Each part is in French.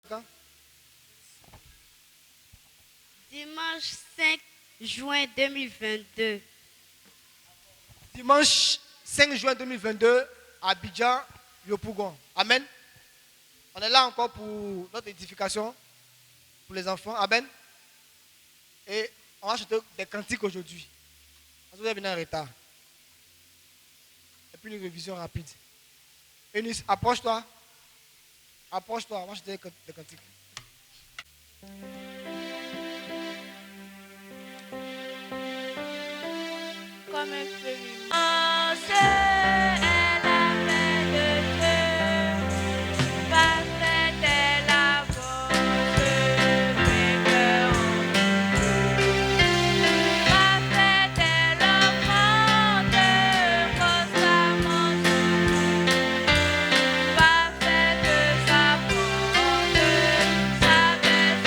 Quand? Dimanche 5 juin 2022. Dimanche 5 juin 2022 à Abidjan, Yopougon. Amen. On est là encore pour notre édification, pour les enfants. Amen. Et on va chanter des cantiques aujourd'hui. Parce que vous êtes venu en retard. Et puis une révision rapide. Eunice, approche-toi. Approche-toi, on va chanter des cantiques. Comme un feu lumineux. Oh, c'est la main de Dieu. Parfaite est la volonté, mes cœurs en Dieu. Parfaite est l'offrande, constamment soumise. Parfaite sa volonté, sa baisse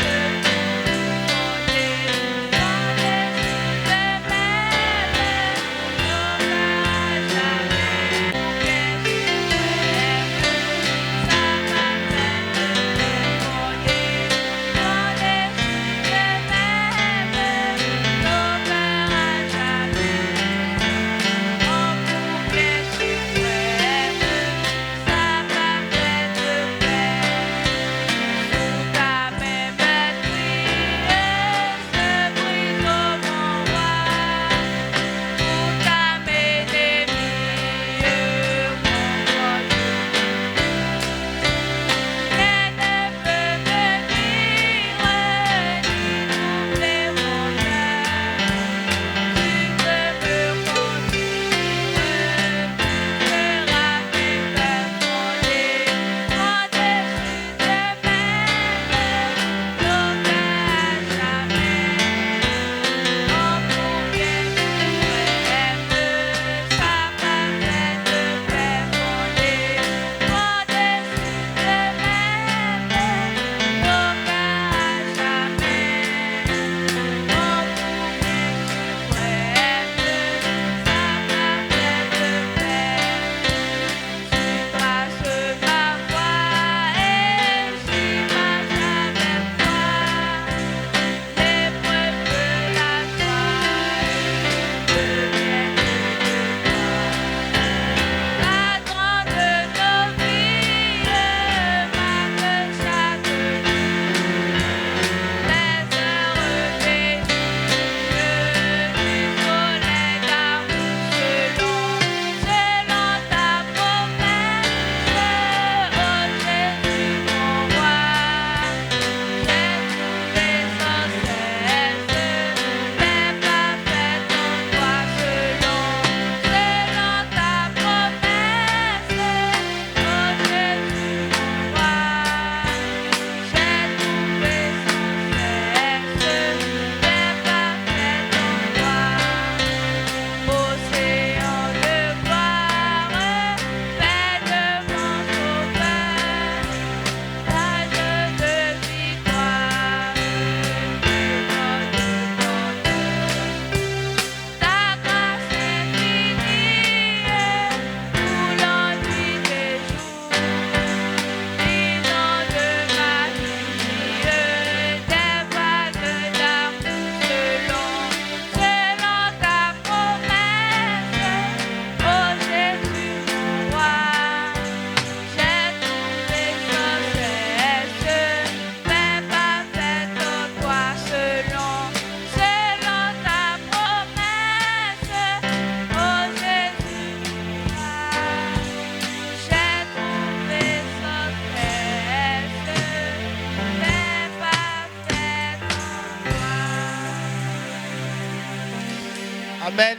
Amen.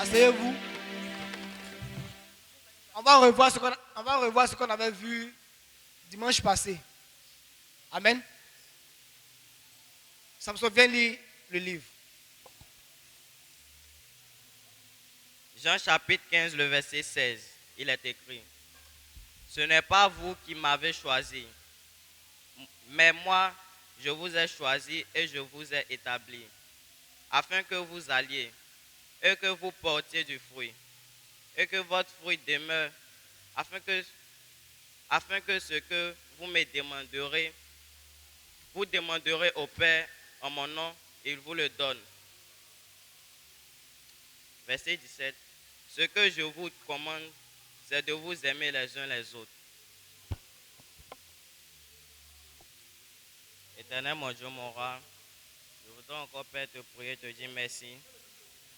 Asseyez-vous. On va revoir ce qu'on avait vu dimanche passé. Amen. Samson, viens lire le livre. Jean chapitre 15, le verset 16, il est écrit: Ce n'est pas vous qui m'avez choisi, mais moi, je vous ai choisi et je vous ai établi, afin que vous alliez et que vous portiez du fruit, et que votre fruit demeure, afin que ce que vous demanderez au Père en mon nom, il vous le donne. Verset 17. Ce que je vous commande, c'est de vous aimer les uns les autres. Éternel mon Dieu, mon roi, je voudrais encore, Père, te prier, te dire merci.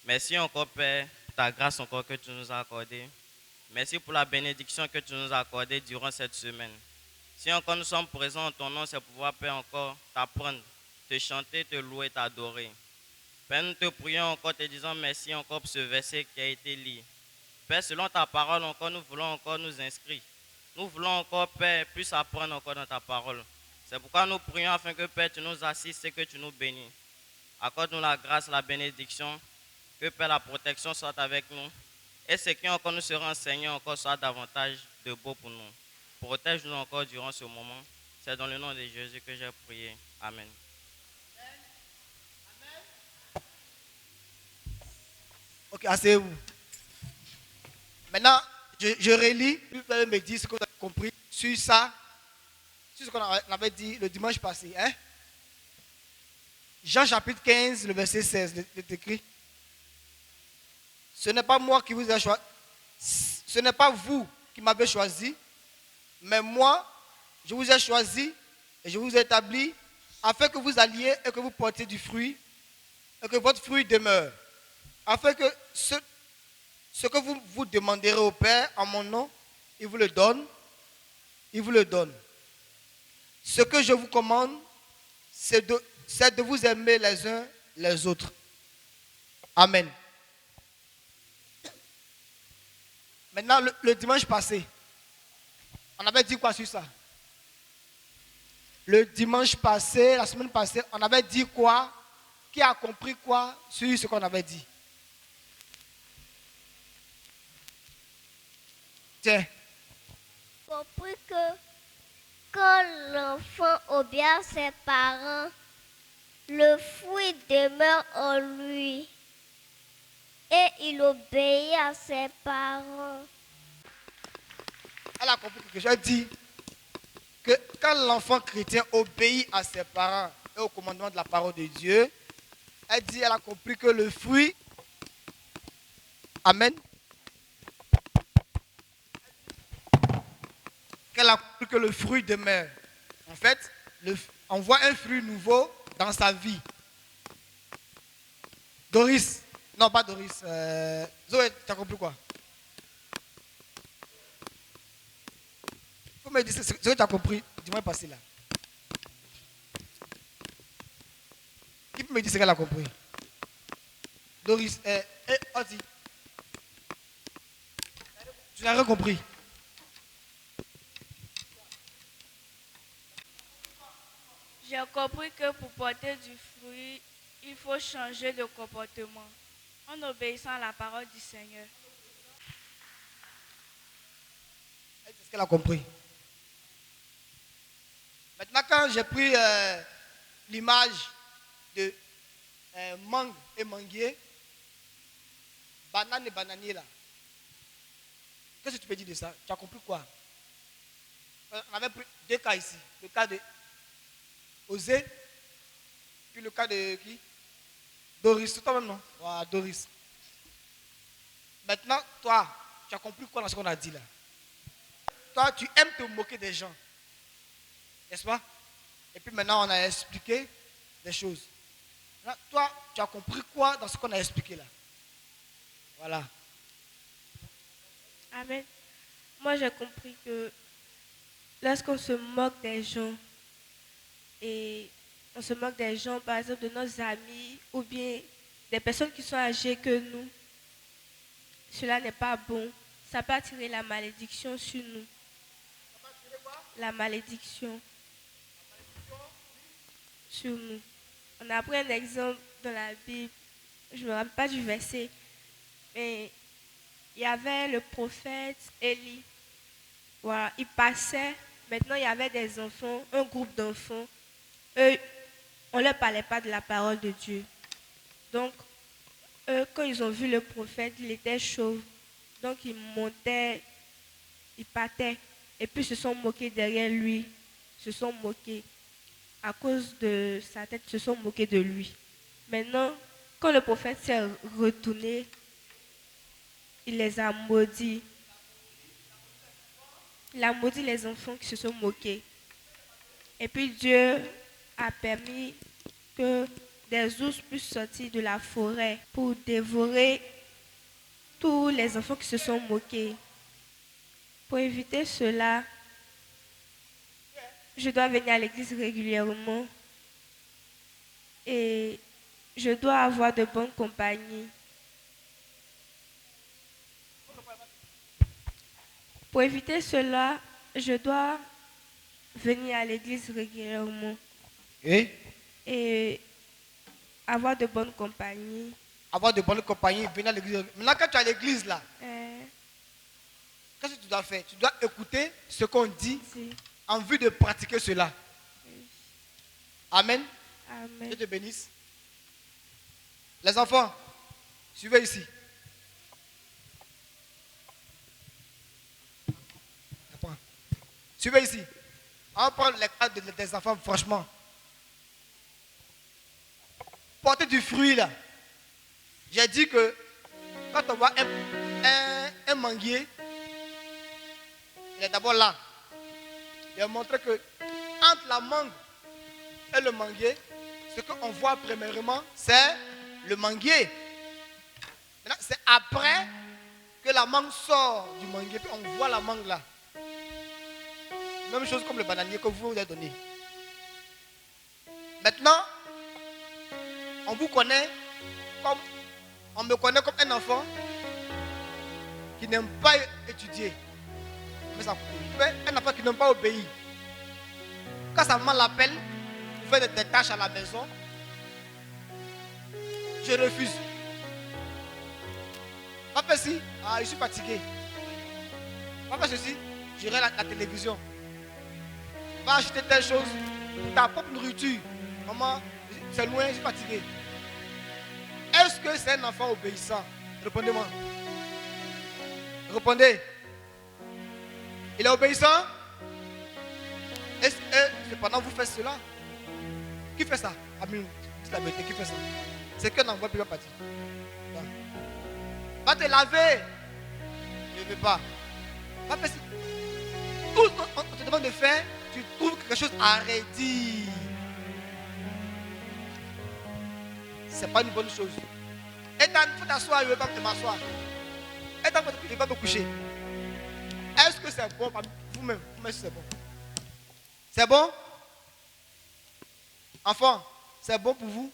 Merci encore, Père, pour ta grâce encore que tu nous as accordée. Merci pour la bénédiction que tu nous as accordée durant cette semaine. Si encore nous sommes présents en ton nom, c'est pour pouvoir, Père, encore t'apprendre, te chanter, te louer, t'adorer. Père, nous te prions encore, te disant merci encore pour ce verset qui a été lu. Père, selon ta parole encore, nous voulons encore nous inscrire. Nous voulons encore, Père, plus apprendre encore dans ta parole. C'est pourquoi nous prions afin que, Père, tu nous assistes et que tu nous bénis. Accorde-nous la grâce, la bénédiction, que, Père, la protection soit avec nous. Et ce qui encore nous sera enseigné encore soit davantage de beau pour nous. Protège-nous encore durant ce moment. C'est dans le nom de Jésus que j'ai prié. Amen. Ok, asseyez-vous. Maintenant, je relis, puis vous allez me dire ce que vous avez compris sur ça, sur ce qu'on avait dit le dimanche passé. Hein? Jean chapitre 15, le verset 16, c'est écrit. Ce n'est pas moi qui vous ai choisi, ce n'est pas vous qui m'avez choisi, mais moi, je vous ai choisi et je vous ai établi afin que vous alliez et que vous portiez du fruit et que votre fruit demeure. Afin que ce que vous vous demanderez au Père en mon nom, il vous le donne. Il vous le donne. Ce que je vous commande, c'est de vous aimer les uns les autres. Amen. Maintenant, le dimanche passé, on avait dit quoi sur ça? Le dimanche passé, la semaine passée, on avait dit quoi? Qui a compris quoi sur ce qu'on avait dit? Tiens. Compris que quand l'enfant obéit à ses parents, le fruit demeure en lui et il obéit à ses parents. Elle a compris quelque chose. Elle dit que quand l'enfant chrétien obéit à ses parents et au commandement de la parole de Dieu, elle a compris que le fruit, amen, qu'elle a compris que le fruit demeure. En fait, on voit un fruit nouveau dans sa vie. Doris, non pas Doris, Zoé, tu as compris quoi? Faut me dire ce que tu as compris dimanche passé là. Qui peut me dire ce qu'elle a compris? Doris, Ozzy, tu n'as rien compris. J'ai compris que pour porter du fruit, il faut changer de comportement en obéissant à la parole du Seigneur. C'est ce qu'elle a compris. Maintenant, quand j'ai pris l'image de mangue et manguier, banane et bananier là, qu'est-ce que tu peux dire de ça? Tu as compris quoi? On avait pris deux cas ici. Le cas de Osée, puis le cas de qui? Doris, c'est toi-même, non? Voilà, Doris. Maintenant, toi, tu as compris quoi dans ce qu'on a dit là? Toi, tu aimes te moquer des gens. N'est-ce pas? Et puis maintenant, on a expliqué des choses. Maintenant, toi, tu as compris quoi dans ce qu'on a expliqué là? Voilà. Amen. Moi, j'ai compris que lorsqu'on se moque des gens, et on se moque des gens, par exemple, de nos amis ou bien des personnes qui sont âgées que nous, cela n'est pas bon. Ça peut attirer la malédiction sur nous. La malédiction sur nous. On a pris un exemple dans la Bible, je ne me rappelle pas du verset, mais il y avait le prophète Élie. Voilà, il passait, maintenant il y avait des enfants, un groupe d'enfants. Eux, on ne leur parlait pas de la parole de Dieu. Donc, eux, quand ils ont vu le prophète, il était chauve. Donc, ils montaient, ils partaient. Et puis, ils se sont moqués derrière lui. se sont moqués. À cause de sa tête, se sont moqués de lui. Maintenant, quand le prophète s'est retourné, il les a maudits. Il a maudit les enfants qui se sont moqués. Et puis Dieu a permis que des ours puissent sortir de la forêt pour dévorer tous les enfants qui se sont moqués. Pour éviter cela, je dois venir à l'église régulièrement et je dois avoir de bonnes compagnies. Pour éviter cela, je dois venir à l'église régulièrement et avoir de bonnes compagnies. Avoir de bonnes compagnies, venir à l'église. Maintenant, quand tu es à l'église, là, qu'est-ce que tu dois faire? Tu dois écouter ce qu'on dit en vue de pratiquer cela. Amen. Amen. Dieu te bénisse. Les enfants, suivez ici. Suivez ici. On va prendre les cas des enfants, franchement. Portez du fruit là. J'ai dit que quand on voit un manguier, il est d'abord là. Il a montré que entre la mangue et le manguier, ce qu'on voit premièrement, c'est le manguier. Maintenant, c'est après que la mangue sort du manguier, puis on voit la mangue là. Même chose comme le bananier que vous avez donné. Maintenant, on vous connaît comme, on me connaît comme un enfant qui n'aime pas étudier. Mais un enfant qui n'aime pas obéir. Quand sa maman l'appelle pour faire des tâches à la maison, je refuse. Papa, si, je suis fatigué. Papa, ceci, j'irai à la télévision. Va acheter telle chose pour ta propre nourriture. Maman, c'est loin, je suis fatigué. Est-ce que c'est un enfant obéissant? Répondez-moi. Répondez. Il est obéissant? Est-ce que pendant vous faites cela? Qui fait ça? Amin, dis la vérité, qui fait ça? C'est qu'un envoi puis va partir. Va te laver. Je ne veux pas. Va faire tout ce qu'on te demande de faire. Tu trouves quelque chose à redire. C'est pas une bonne chose. Et il faut t'asseoir, je ne veux pas m'asseoir. Et tant que je ne vais pas me coucher. Est-ce que c'est bon pour vous-même? Vous-même, c'est bon. C'est bon? Enfant, c'est bon pour vous?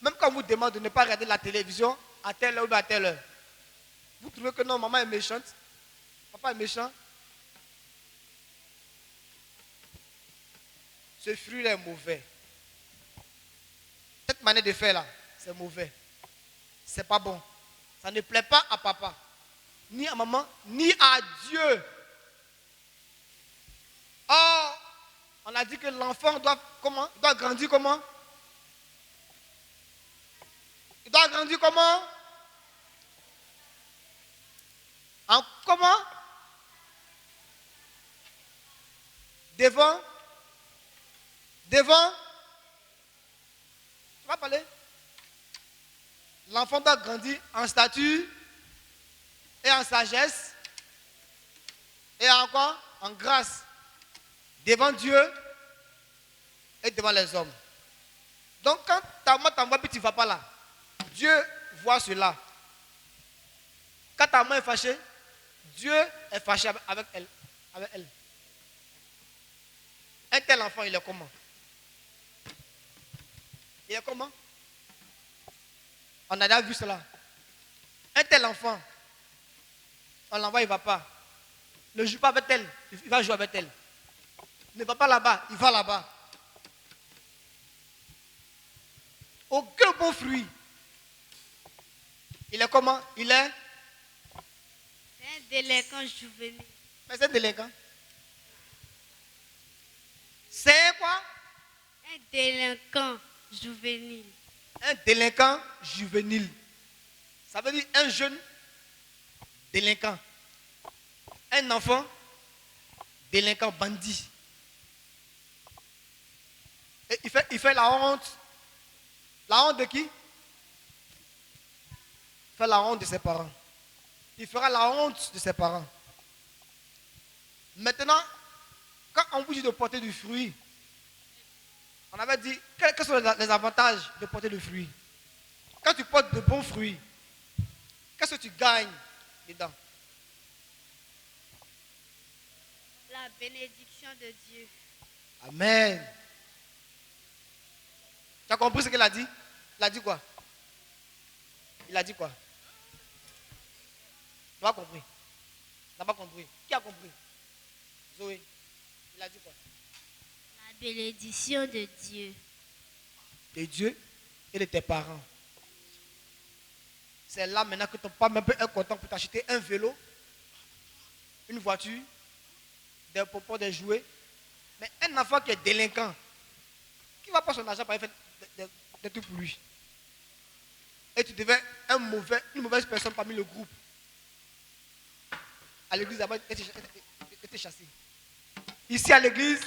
Même quand on vous demande de ne pas regarder la télévision à telle heure ou à telle heure, vous trouvez que non, maman est méchante? Papa est méchant? Ce fruit-là est mauvais. Cette manière de faire là, c'est mauvais. C'est pas bon. Ça ne plaît pas à papa, ni à maman, ni à Dieu. Or, on a dit que l'enfant doit comment? Il doit grandir comment? Il doit grandir comment? En comment? Devant? Devant? Tu vas parler? L'enfant doit grandir en stature et en sagesse et encore en grâce devant Dieu et devant les hommes. Donc quand ta maman t'envoie puis tu ne vas pas là, Dieu voit cela. Quand ta maman est fâchée, Dieu est fâché avec elle. Un tel enfant, il est comment? Il est comment? On a déjà vu cela. Un tel enfant, on l'envoie, il ne va pas. Ne joue pas avec elle, il va jouer avec elle. Ne va pas là-bas, il va là-bas. Aucun bon fruit. Il est comment? Il est? C'est un délinquant juvénile. Mais c'est un délinquant. C'est quoi? Un délinquant juvénile. Un délinquant juvénile. Ça veut dire un jeune délinquant. Un enfant délinquant bandit. Et il fait la honte. La honte de qui? Il fait la honte de ses parents. Il fera la honte de ses parents. Maintenant, quand on vous dit de porter du fruit, on avait dit, quels sont les avantages de porter du fruit? Quand tu portes de bons fruits, qu'est-ce que tu gagnes dedans? La bénédiction de Dieu. Amen. Tu as compris ce qu'il a dit? Il a dit quoi? Il a dit quoi? Tu n'as pas compris. Tu n'as pas compris. Qui a compris? Zoé. Il a dit quoi? La bénédiction de Dieu. De Dieu et de tes parents. C'est là maintenant que ton père même peut être content pour t'acheter un vélo, une voiture, des pompons, des jouets. Mais un enfant qui est délinquant, qui va pas son argent pour aller faire des trucs pour lui. Et tu deviens une mauvaise personne parmi le groupe. À l'église, d'abord, tu étais chassé. Ici à l'église,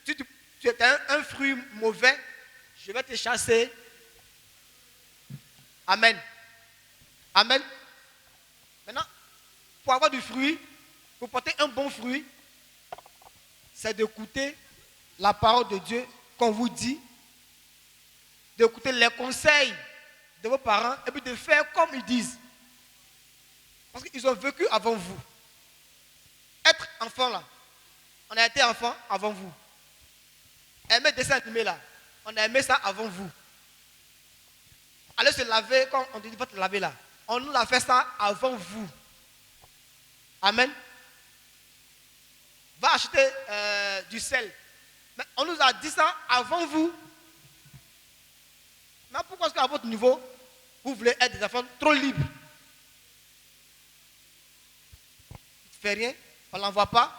tu as un fruit mauvais, je vais te chasser. Amen. Amen. Maintenant, pour avoir du fruit, pour porter un bon fruit, c'est d'écouter la parole de Dieu qu'on vous dit, d'écouter les conseils de vos parents et puis de faire comme ils disent. Parce qu'ils ont vécu avant vous. Être enfant là, on a été enfant avant vous. Aimer dessin animé là, on a aimé ça avant vous. Aller se laver, quand on te dit pas te laver là, on nous a fait ça avant vous. Amen. Va acheter du sel. Mais on nous a dit ça avant vous. Mais pourquoi est-ce qu'à votre niveau, vous voulez être des enfants trop libres? Il ne fait rien, on ne l'envoie pas.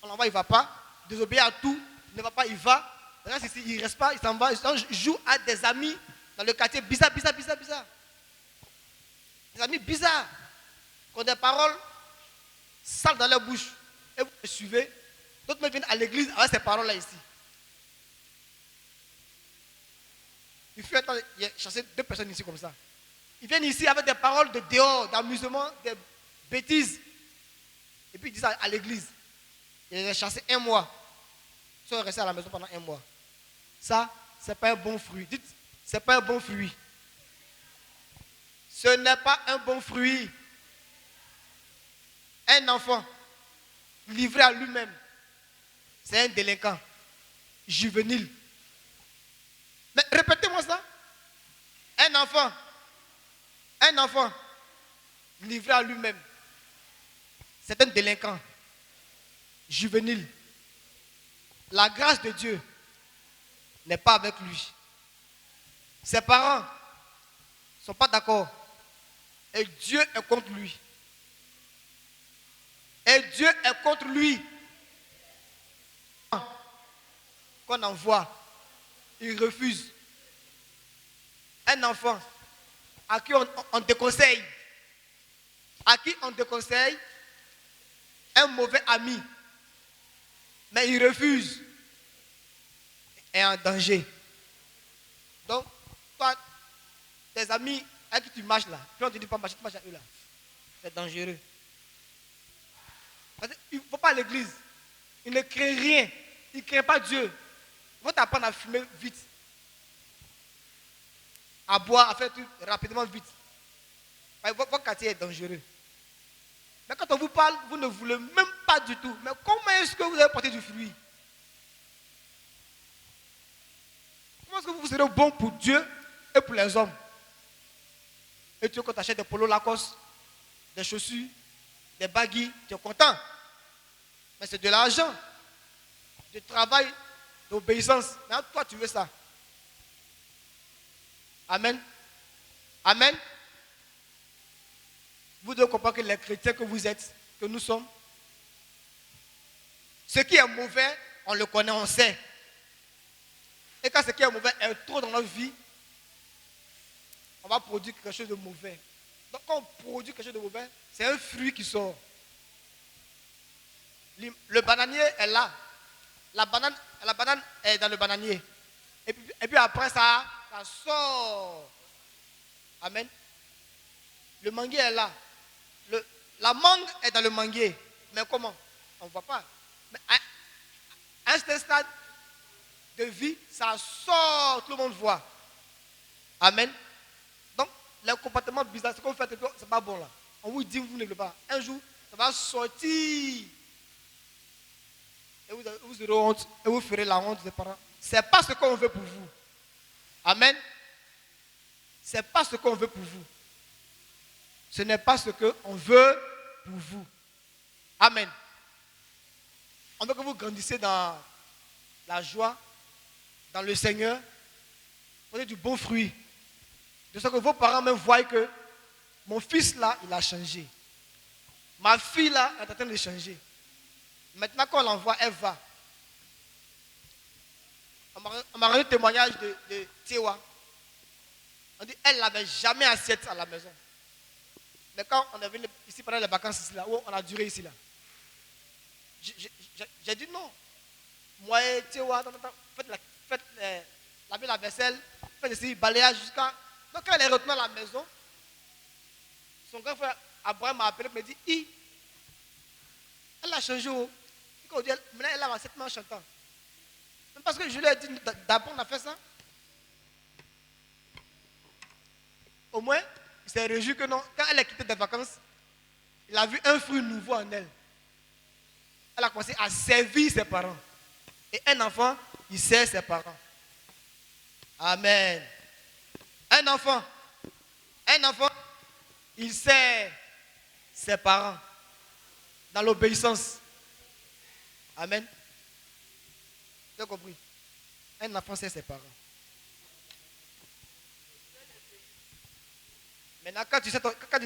On l'envoie, il ne va pas. Désobéir à tout, il ne va pas, il va. Regarde ici, il ne reste pas, il s'en va. Il joue à des amis dans le quartier bizarre. Des amis bizarres, qui ont des paroles sales dans leur bouche. Et vous les suivez. D'autres me viennent à l'église avec ces paroles-là ici. Il fait attendre, il a chassé 2 personnes ici comme ça. Ils viennent ici avec des paroles de dehors, d'amusement, des bêtises. Et puis ils disent à l'église. Ils les ont chassés 1 mois. Ils sont restés à la maison pendant 1 mois. Ça, ce n'est pas un bon fruit. Dites, ce n'est pas un bon fruit. Ce n'est pas un bon fruit. Un enfant livré à lui-même, c'est un délinquant, juvénile. Mais répétez-moi ça. Un enfant livré à lui-même, c'est un délinquant, juvénile. La grâce de Dieu n'est pas avec lui. Ses parents ne sont pas d'accord. Et Dieu est contre lui. Et Dieu est contre lui. Qu'on envoie, il refuse. Un enfant à qui on déconseille, un mauvais ami, mais il refuse, est en danger. Donc, toi, tes amis avec qui tu marches là, puis on te dit pas marcher, tu marches à eux là. C'est dangereux. Parce qu'il ne faut pas à l'église. Il ne crée rien. Il ne crée pas Dieu. Il faut t'apprendre à fumer vite. À boire, à faire tout rapidement vite. Votre quartier est dangereux. Mais quand on vous parle, vous ne voulez même pas du tout. Mais comment est-ce que vous avez porté du fruit? Comment est-ce que vous serez bon pour Dieu et pour les hommes? Et tu veux qu'on t'achète des polos Lacoste, des chaussures, des baguilles, tu es content. Mais c'est de l'argent, de travail, d'obéissance. Mais toi, tu veux ça. Amen. Amen. Vous devez comprendre que les chrétiens que vous êtes, que nous sommes, ce qui est mauvais, on le connaît, on sait. Et quand ce qui est mauvais est trop dans notre vie, on va produire quelque chose de mauvais. Donc quand on produit quelque chose de mauvais, c'est un fruit qui sort. Le bananier est là. La banane est dans le bananier. Et puis après ça sort. Amen. Le manguier est là. La mangue est dans le manguier. Mais comment? On ne voit pas. Mais à un certain stade de vie, ça sort, tout le monde voit. Amen. Donc, les comportements bizarres, ce qu'on fait, ce n'est pas bon là. On vous dit, vous ne voulez pas. Un jour, ça va sortir. Et vous aurez honte. Et vous ferez la honte des parents. Ce n'est pas ce qu'on veut pour vous. Amen. Ce n'est pas ce qu'on veut pour vous. Ce n'est pas ce qu'on veut pour vous. Amen. On veut que vous grandissiez dans la joie, dans le Seigneur. Prenez du bon fruit. De sorte que vos parents même voient que mon fils là, il a changé. Ma fille là, elle est en train de changer. Maintenant qu'on l'envoie, elle va. On m'a rendu témoignage de Théwa. On dit, elle n'avait jamais assiette à la maison. Mais quand on est venu ici pendant les vacances, ici, là, où on a duré ici, là, j'ai dit non. Moi et Théwa, faites laver la vaisselle, faites ici, balayage jusqu'à. Donc quand elle est retournée à la maison, son grand frère Abraham m'a appelé et m'a dit, elle a changé. Maintenant elle a 27 ans en chantant. Même parce que je lui ai dit, d'abord on a fait ça. Au moins, il s'est réjoui que non, quand elle a quitté des vacances, il a vu un fruit nouveau en elle. Elle a commencé à servir ses parents. Et un enfant, il sert ses parents. Amen. Un enfant, il sert ses parents dans l'obéissance. Amen. Tu as compris? Un enfant sert ses parents. Maintenant, quand tu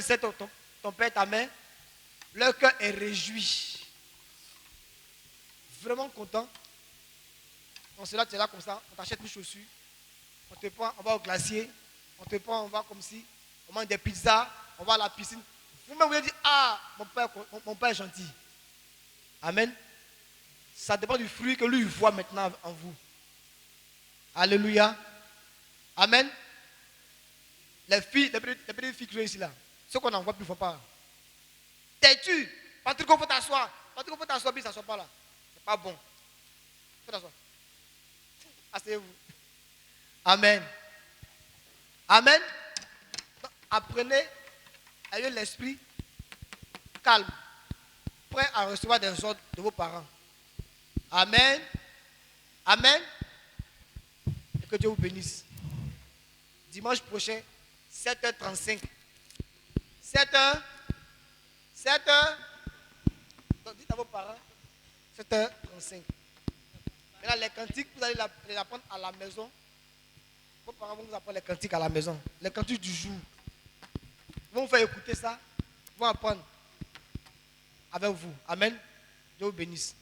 sais ton père et ta mère, leur cœur est réjoui. Vraiment content. On se là, tu es là comme ça, on t'achète une chaussure, on te prend, on va au glacier, on te prend, on va comme si, on mange des pizzas, on va à la piscine. Vous-même, vous allez dire, ah, mon père est gentil. Amen. Ça dépend du fruit que lui voit maintenant en vous. Alléluia. Amen. Les petites filles qui sont ici là, ceux qu'on n'en voit plus, il ne faut pas. Tais-tu. Patrick, il faut t'asseoir. Patrick, il faut t'asseoir, puis il ne s'assoit pas là. C'est pas bon. Il faut t'asseoir. Asseyez-vous. Amen. Amen. Donc, apprenez, ayez l'esprit calme, prêt à recevoir des ordres de vos parents. Amen. Amen. Et que Dieu vous bénisse. Dimanche prochain, 7h35. 7h. Donc dites à vos parents, 7h35. Maintenant, les cantiques, vous allez les apprendre à la maison. Vos parents vont vous apprendre les cantiques à la maison. Les cantiques du jour. Ils vont vous faire écouter ça. Ils vont apprendre avec vous. Amen. Dieu vous bénisse.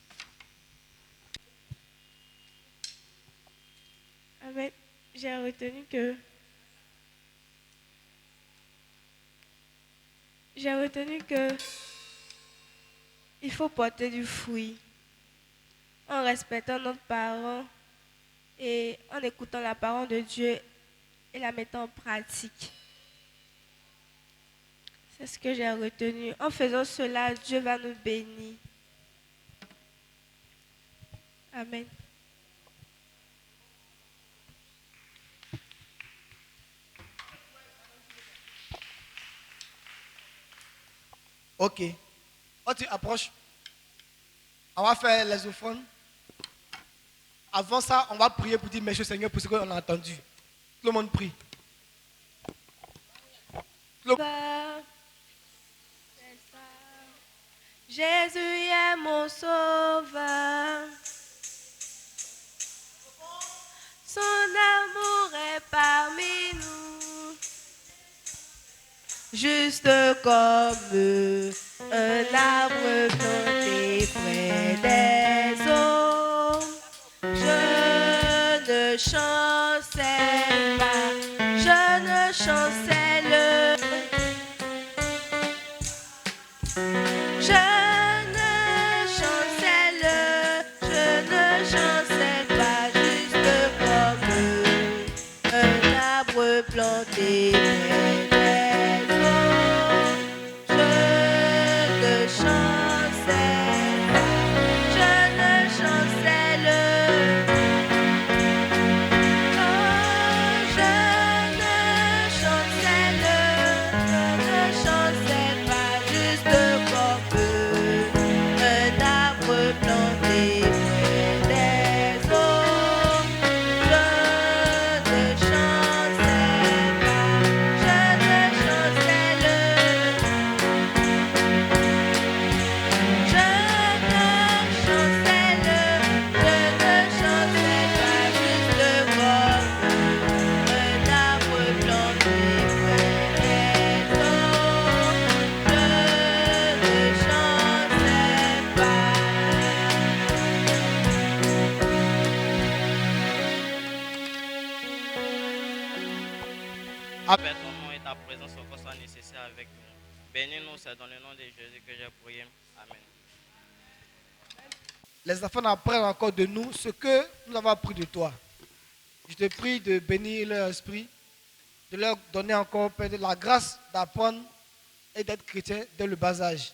Amen. J'ai retenu que il faut porter du fruit en respectant nos parents et en écoutant la parole de Dieu et la mettant en pratique. C'est ce que j'ai retenu. En faisant cela, Dieu va nous bénir. Amen. Ok. Quand tu approches, on va faire les offrandes. Avant ça, on va prier pour dire merci au Seigneur pour ce qu'on a entendu. Tout le monde prie. Père, Jésus est mon sauveur. Son amour est parmi nous. Juste comme un arbre planté près des eaux. Je ne chancelle pas, je ne chancelle. Je ne chancelle pas, juste comme planté près des eaux. Je te chancelle, je te chancelle. Oh, je te chancelle pas juste comme un arbre planté près des eaux. Je te chancelle pas, je te chancelle. Je te chancelle pas juste comme un arbre planté près des eaux. Je te chancelle pas. Père, ton nom et ta présence encore soit nécessaire avec nous. Bénis-nous, c'est dans le nom de Jésus que j'ai prié. Amen. Les enfants apprennent encore de nous ce que nous avons appris de toi. Je te prie de bénir leur esprit, de leur donner encore, Père, de la grâce d'apprendre et d'être chrétien dès le bas âge.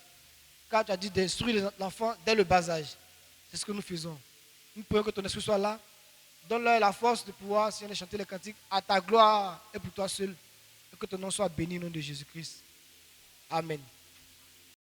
Car tu as dit d'instruire l'enfant dès le bas âge. C'est ce que nous faisons. Nous prions que ton esprit soit là. Donne-leur la force de pouvoir, Seigneur, de chanter les cantiques à ta gloire et pour toi seul. Et que ton nom soit béni au nom de Jésus-Christ. Amen.